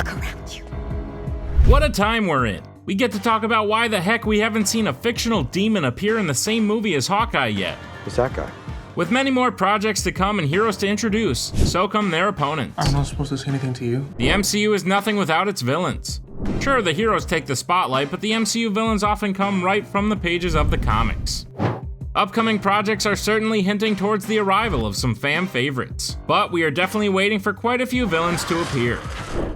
Look around you. What a time we're in. We get to talk about why the heck we haven't seen a fictional demon appear in the same movie as Hawkeye yet. Who's that guy? With many more projects to come and heroes to introduce, so come their opponents. I'm not supposed to say anything to you. The MCU is nothing without its villains. Sure, the heroes take the spotlight, but the MCU villains often come right from the pages of the comics. Upcoming projects are certainly hinting towards the arrival of some fan favorites, but we are definitely waiting for quite a few villains to appear.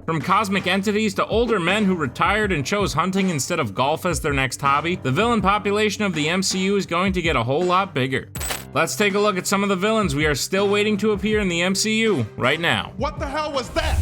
From cosmic entities to older men who retired and chose hunting instead of golf as their next hobby, the villain population of the MCU is going to get a whole lot bigger. Let's take a look at some of the villains we are still waiting to appear in the MCU right now. What the hell was that?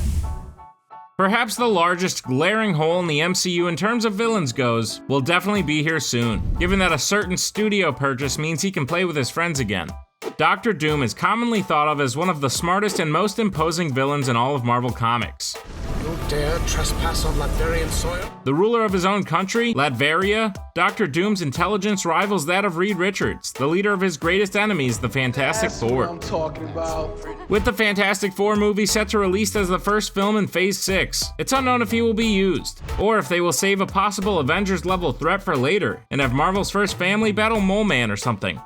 Perhaps the largest glaring hole in the MCU in terms of villains goes will definitely be here soon, given that a certain studio purchase means he can play with his friends again. Dr. Doom is commonly thought of as one of the smartest and most imposing villains in all of Marvel Comics. You dare trespass on Latverian soil? The ruler of his own country, Latveria, Dr. Doom's intelligence rivals that of Reed Richards, the leader of his greatest enemies, the Fantastic Four. What I'm talking about. With the Fantastic Four movie set to release as the first film in Phase 6, it's unknown if he will be used, or if they will save a possible Avengers-level threat for later, and have Marvel's first family battle Mole Man or something.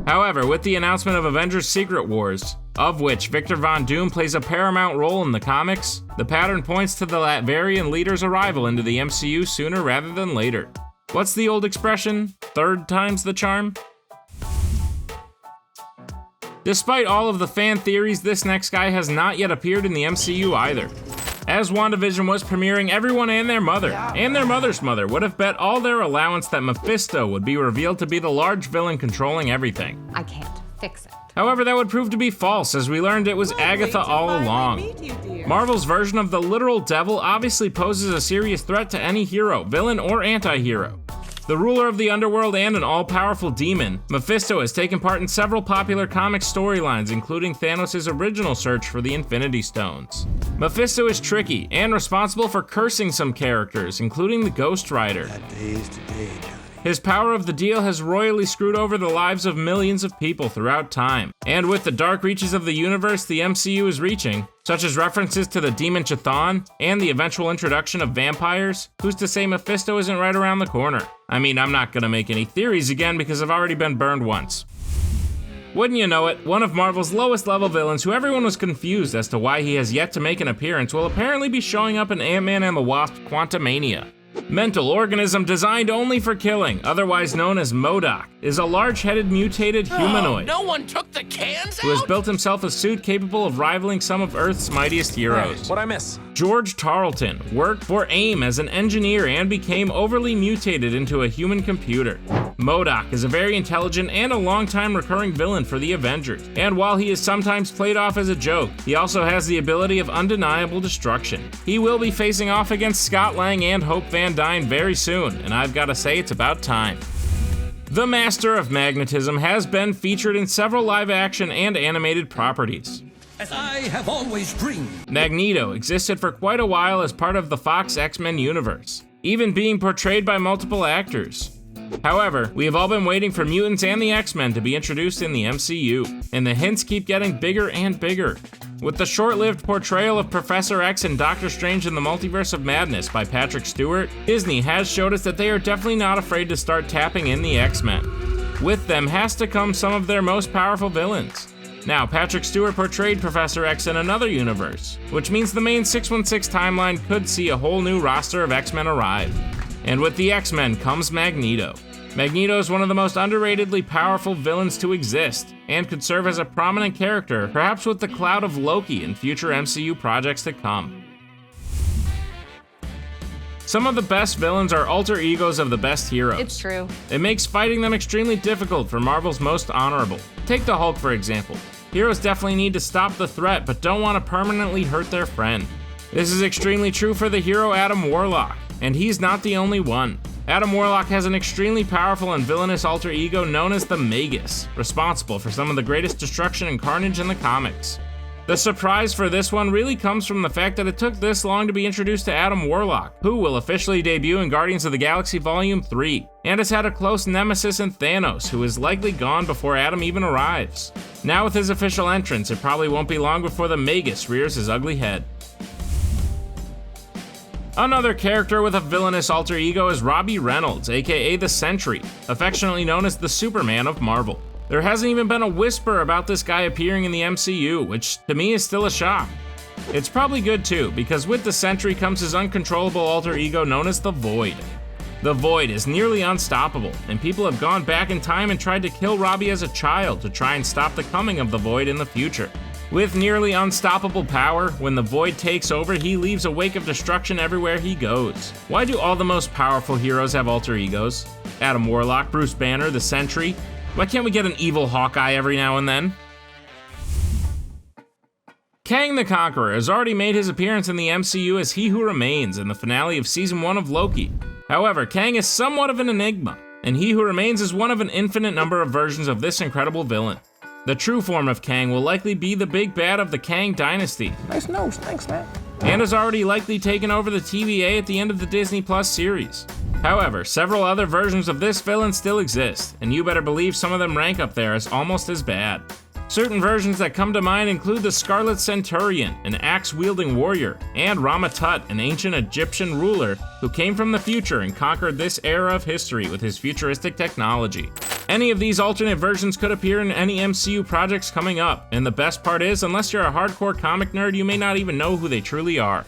However, with the announcement of Avengers Secret Wars, of which Victor Von Doom plays a paramount role in the comics, the pattern points to the Latverian leader's arrival into the MCU sooner rather than later. What's the old expression? Third time's the charm? Despite all of the fan theories, this next guy has not yet appeared in the MCU either. As WandaVision was premiering, everyone and their mother's mother would have bet all their allowance that Mephisto would be revealed to be the large villain controlling everything. I can't fix it. However, that would prove to be false, as we learned it was Agatha all along. Marvel's version of the literal devil obviously poses a serious threat to any hero, villain, or anti-hero. The ruler of the underworld and an all-powerful demon, Mephisto has taken part in several popular comic storylines, including Thanos' original search for the Infinity Stones. Mephisto is tricky and responsible for cursing some characters, including the Ghost Rider. His power of the deal has royally screwed over the lives of millions of people throughout time. And with the dark reaches of the universe the MCU is reaching, such as references to the demon Chthon and the eventual introduction of vampires, who's to say Mephisto isn't right around the corner? I mean, I'm not gonna make any theories again because I've already been burned once. Wouldn't you know it, one of Marvel's lowest level villains who everyone was confused as to why he has yet to make an appearance will apparently be showing up in Ant-Man and the Wasp: Quantumania. Mental organism designed only for killing, otherwise known as MODOK, is a large-headed mutated humanoid. No one took the cans who has out? built himself a suit capable of rivaling some of Earth's mightiest heroes. What'd I miss? George Tarleton worked for AIM as an engineer and became overly mutated into a human computer. MODOK is a very intelligent and a long-time recurring villain for the Avengers, and while he is sometimes played off as a joke, he also has the ability of undeniable destruction. He will be facing off against Scott Lang and Hope Van Dyne very soon, and I've gotta say it's about time. The Master of Magnetism has been featured in several live-action and animated properties. As I have always dreamed. Magneto existed for quite a while as part of the Fox X-Men universe, even being portrayed by multiple actors. However, we have all been waiting for mutants and the X-Men to be introduced in the MCU, and the hints keep getting bigger and bigger. With the short-lived portrayal of Professor X and Doctor Strange in the Multiverse of Madness by Patrick Stewart, Disney has showed us that they are definitely not afraid to start tapping in the X-Men. With them has to come some of their most powerful villains. Now, Patrick Stewart portrayed Professor X in another universe, which means the main 616 timeline could see a whole new roster of X-Men arrive. And with the X-Men comes Magneto. Magneto is one of the most underratedly powerful villains to exist, and could serve as a prominent character, perhaps with the cloud of Loki in future MCU projects to come. Some of the best villains are alter egos of the best heroes. It's true. It makes fighting them extremely difficult for Marvel's most honorable. Take the Hulk, for example. Heroes definitely need to stop the threat, but don't want to permanently hurt their friend. This is extremely true for the hero Adam Warlock, and he's not the only one. Adam Warlock has an extremely powerful and villainous alter ego known as the Magus, responsible for some of the greatest destruction and carnage in the comics. The surprise for this one really comes from the fact that it took this long to be introduced to Adam Warlock, who will officially debut in Guardians of the Galaxy Volume 3, and has had a close nemesis in Thanos, who is likely gone before Adam even arrives. Now with his official entrance, it probably won't be long before the Magus rears his ugly head. Another character with a villainous alter ego is Robbie Reynolds, aka the Sentry, affectionately known as the Superman of Marvel. There hasn't even been a whisper about this guy appearing in the MCU, which to me is still a shock. It's probably good too, because with the Sentry comes his uncontrollable alter ego known as the Void. The Void is nearly unstoppable, and people have gone back in time and tried to kill Robbie as a child to try and stop the coming of the Void in the future. With nearly unstoppable power, when the Void takes over, he leaves a wake of destruction everywhere he goes. Why do all the most powerful heroes have alter egos? Adam Warlock, Bruce Banner, the Sentry? Why can't we get an evil Hawkeye every now and then? Kang the Conqueror has already made his appearance in the MCU as He Who Remains in the finale of Season 1 of Loki. However, Kang is somewhat of an enigma, and He Who Remains is one of an infinite number of versions of this incredible villain. The true form of Kang will likely be the big bad of the Kang dynasty. Nice nose, thanks man. And has already likely taken over the TVA at the end of the Disney Plus series. However, several other versions of this villain still exist, and you better believe some of them rank up there as almost as bad. Certain versions that come to mind include the Scarlet Centurion, an axe-wielding warrior, and Rama-Tut, an ancient Egyptian ruler who came from the future and conquered this era of history with his futuristic technology. Any of these alternate versions could appear in any MCU projects coming up, and the best part is, unless you're a hardcore comic nerd, you may not even know who they truly are.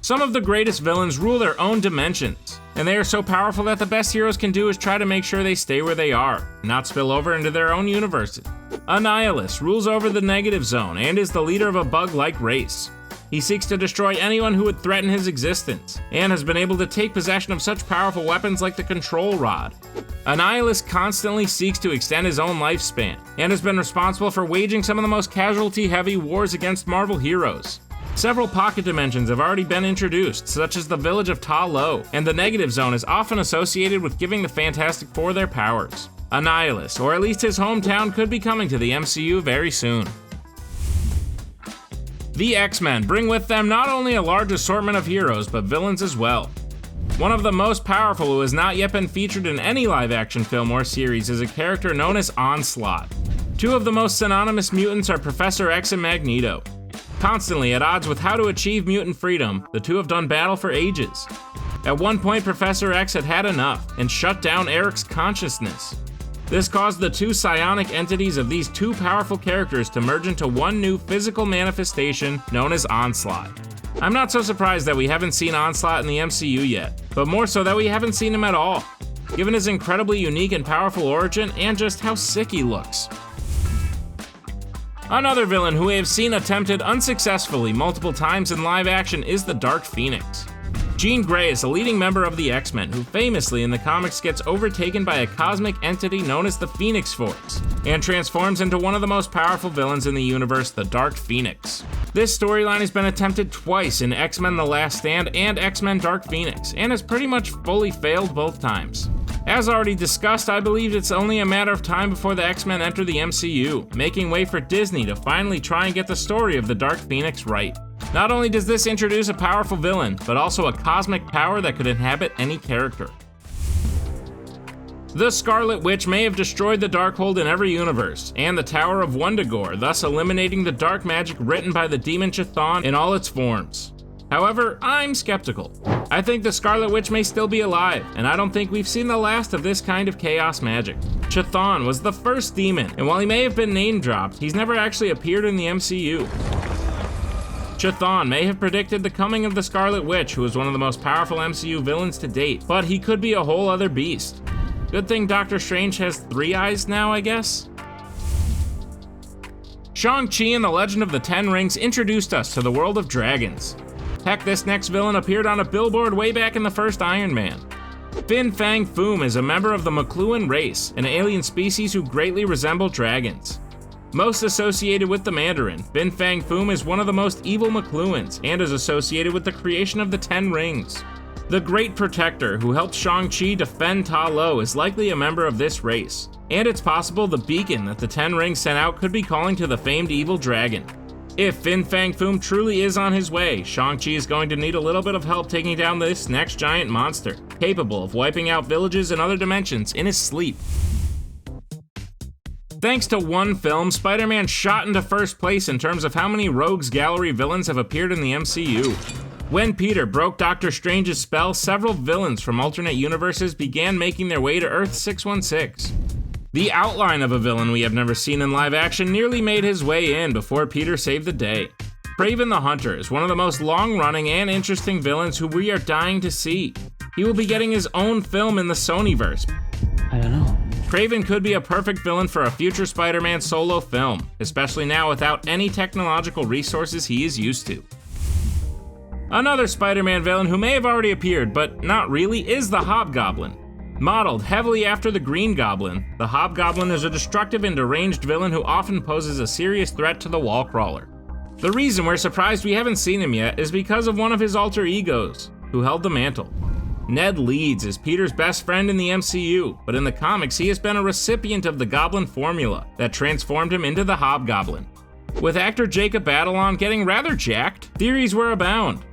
Some of the greatest villains rule their own dimensions, and they are so powerful that the best heroes can do is try to make sure they stay where they are, not spill over into their own universes. Annihilus rules over the negative zone and is the leader of a bug-like race. He seeks to destroy anyone who would threaten his existence, and has been able to take possession of such powerful weapons like the Control Rod. Annihilus constantly seeks to extend his own lifespan, and has been responsible for waging some of the most casualty-heavy wars against Marvel heroes. Several pocket dimensions have already been introduced, such as the village of Ta Lo, and the negative zone is often associated with giving the Fantastic Four their powers. Annihilus, or at least his hometown, could be coming to the MCU very soon. The X-Men bring with them not only a large assortment of heroes, but villains as well. One of the most powerful who has not yet been featured in any live-action film or series is a character known as Onslaught. Two of the most synonymous mutants are Professor X and Magneto. Constantly at odds with how to achieve mutant freedom, the two have done battle for ages. At one point, Professor X had had enough and shut down Eric's consciousness. This caused the two psionic entities of these two powerful characters to merge into one new physical manifestation known as Onslaught. I'm not so surprised that we haven't seen Onslaught in the MCU yet, but more so that we haven't seen him at all, given his incredibly unique and powerful origin and just how sick he looks. Another villain who we have seen attempted unsuccessfully multiple times in live action is the Dark Phoenix. Jean Grey is a leading member of the X-Men who famously in the comics gets overtaken by a cosmic entity known as the Phoenix Force, and transforms into one of the most powerful villains in the universe, the Dark Phoenix. This storyline has been attempted twice in X-Men The Last Stand and X-Men Dark Phoenix, and has pretty much fully failed both times. As already discussed, I believe it's only a matter of time before the X-Men enter the MCU, making way for Disney to finally try and get the story of the Dark Phoenix right. Not only does this introduce a powerful villain, but also a cosmic power that could inhabit any character. The Scarlet Witch may have destroyed the Darkhold in every universe, and the Tower of Wundagore, thus eliminating the dark magic written by the demon Chthon in all its forms. However, I'm skeptical. I think the Scarlet Witch may still be alive, and I don't think we've seen the last of this kind of chaos magic. Chthon was the first demon, and while he may have been name-dropped, he's never actually appeared in the MCU. Chthon may have predicted the coming of the Scarlet Witch, who is one of the most powerful MCU villains to date, but he could be a whole other beast. Good thing Doctor Strange has 3 eyes now, I guess? Shang-Chi and the Legend of the Ten Rings introduced us to the world of dragons. Heck, this next villain appeared on a billboard way back in the first Iron Man. Fang Foom is a member of the McLuhan race, an alien species who greatly resemble dragons. Most associated with the Mandarin, Fang Foom is one of the most evil McLuhans and is associated with the creation of the Ten Rings. The Great Protector, who helped Shang-Chi defend Ta Lo, is likely a member of this race, and it's possible the beacon that the Ten Rings sent out could be calling to the famed evil dragon. If Fang Foom truly is on his way, Shang-Chi is going to need a little bit of help taking down this next giant monster, capable of wiping out villages and other dimensions in his sleep. Thanks to one film, Spider-Man shot into first place in terms of how many Rogues Gallery villains have appeared in the MCU. When Peter broke Doctor Strange's spell, several villains from alternate universes began making their way to Earth 616. The outline of a villain we have never seen in live action nearly made his way in before Peter saved the day. Kraven the Hunter is one of the most long-running and interesting villains who we are dying to see. He will be getting his own film in the Sonyverse. I don't know. Kraven could be a perfect villain for a future Spider-Man solo film, especially now without any technological resources he is used to. Another Spider-Man villain who may have already appeared, but not really, is the Hobgoblin. Modeled heavily after the Green Goblin, the Hobgoblin is a destructive and deranged villain who often poses a serious threat to the Wallcrawler. The reason we're surprised we haven't seen him yet is because of one of his alter egos, who held the mantle. Ned Leeds is Peter's best friend in the MCU, but in the comics he has been a recipient of the Goblin formula that transformed him into the Hobgoblin. With actor Jacob Batalon getting rather jacked, theories were abound,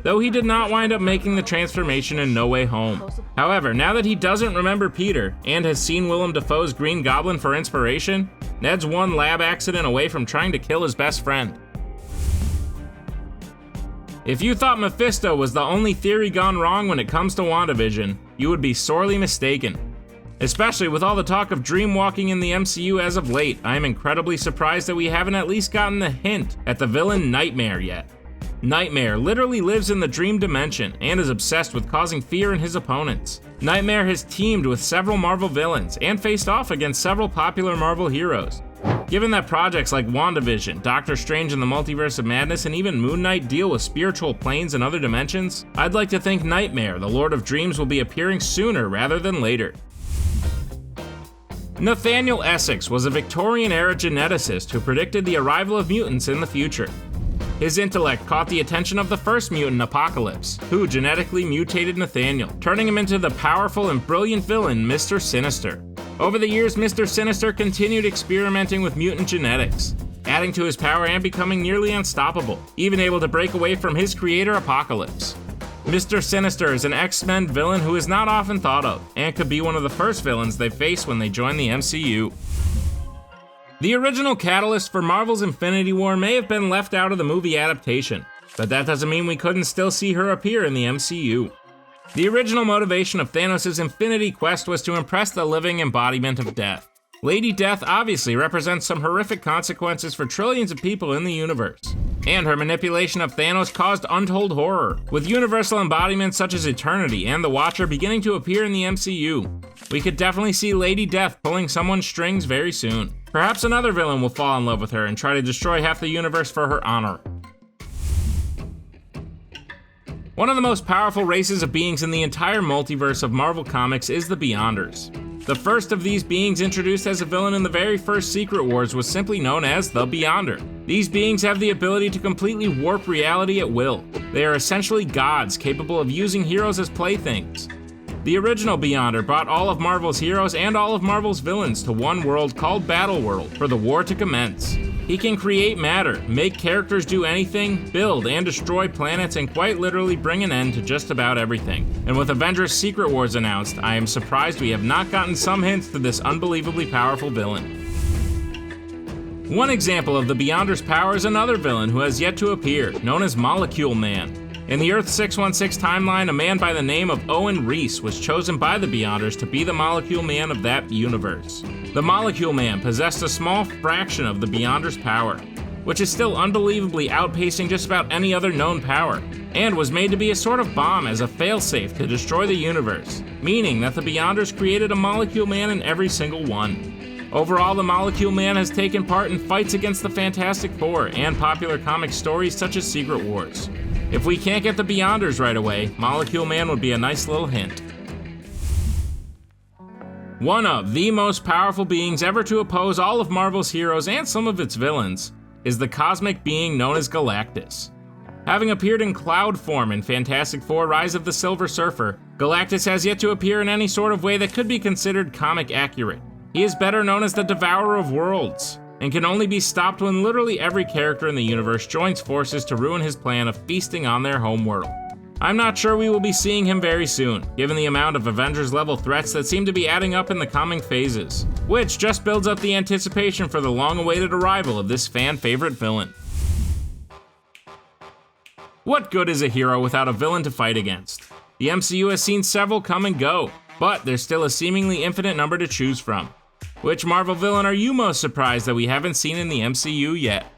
though he did not wind up making the transformation in No Way Home. However, now that he doesn't remember Peter and has seen Willem Dafoe's Green Goblin for inspiration, Ned's one lab accident away from trying to kill his best friend. If you thought Mephisto was the only theory gone wrong when it comes to WandaVision, you would be sorely mistaken. Especially with all the talk of dreamwalking in the MCU as of late, I am incredibly surprised that we haven't at least gotten the hint at the villain Nightmare yet. Nightmare literally lives in the dream dimension and is obsessed with causing fear in his opponents. Nightmare has teamed with several Marvel villains and faced off against several popular Marvel heroes. Given that projects like WandaVision, Doctor Strange and the Multiverse of Madness, and even Moon Knight deal with spiritual planes and other dimensions, I'd like to think Nightmare, the Lord of Dreams, will be appearing sooner rather than later. Nathaniel Essex was a Victorian-era geneticist who predicted the arrival of mutants in the future. His intellect caught the attention of the first mutant, Apocalypse, who genetically mutated Nathaniel, turning him into the powerful and brilliant villain, Mr. Sinister. Over the years, Mr. Sinister continued experimenting with mutant genetics, adding to his power and becoming nearly unstoppable, even able to break away from his creator, Apocalypse. Mr. Sinister is an X-Men villain who is not often thought of, and could be one of the first villains they face when they join the MCU. The original catalyst for Marvel's Infinity War may have been left out of the movie adaptation, but that doesn't mean we couldn't still see her appear in the MCU. The original motivation of Thanos' Infinity Quest was to impress the living embodiment of death. Lady Death obviously represents some horrific consequences for trillions of people in the universe, and her manipulation of Thanos caused untold horror, with universal embodiments such as Eternity and the Watcher beginning to appear in the MCU. We could definitely see Lady Death pulling someone's strings very soon. Perhaps another villain will fall in love with her and try to destroy half the universe for her honor. One of the most powerful races of beings in the entire multiverse of Marvel Comics is the Beyonders. The first of these beings introduced as a villain in the very first Secret Wars was simply known as the Beyonder. These beings have the ability to completely warp reality at will. They are essentially gods capable of using heroes as playthings. The original Beyonder brought all of Marvel's heroes and all of Marvel's villains to one world called Battle World for the war to commence. He can create matter, make characters do anything, build and destroy planets, and quite literally bring an end to just about everything. And with Avengers Secret Wars announced, I am surprised we have not gotten some hints to this unbelievably powerful villain. One example of the Beyonder's power is another villain who has yet to appear, known as Molecule Man. In the Earth 616 timeline, a man by the name of Owen Reese was chosen by the Beyonders to be the Molecule Man of that universe. The Molecule Man possessed a small fraction of the Beyonders' power, which is still unbelievably outpacing just about any other known power, and was made to be a sort of bomb as a failsafe to destroy the universe, meaning that the Beyonders created a Molecule Man in every single one. Overall, the Molecule Man has taken part in fights against the Fantastic Four and popular comic stories such as Secret Wars. If we can't get the Beyonders right away, Molecule Man would be a nice little hint. One of the most powerful beings ever to oppose all of Marvel's heroes and some of its villains is the cosmic being known as Galactus. Having appeared in cloud form in Fantastic Four: Rise of the Silver Surfer, Galactus has yet to appear in any sort of way that could be considered comic accurate. He is better known as the Devourer of Worlds, and can only be stopped when literally every character in the universe joins forces to ruin his plan of feasting on their homeworld. I'm not sure we will be seeing him very soon, given the amount of Avengers-level threats that seem to be adding up in the coming phases, which just builds up the anticipation for the long-awaited arrival of this fan-favorite villain. What good is a hero without a villain to fight against? The MCU has seen several come and go, but there's still a seemingly infinite number to choose from. Which Marvel villain are you most surprised that we haven't seen in the MCU yet?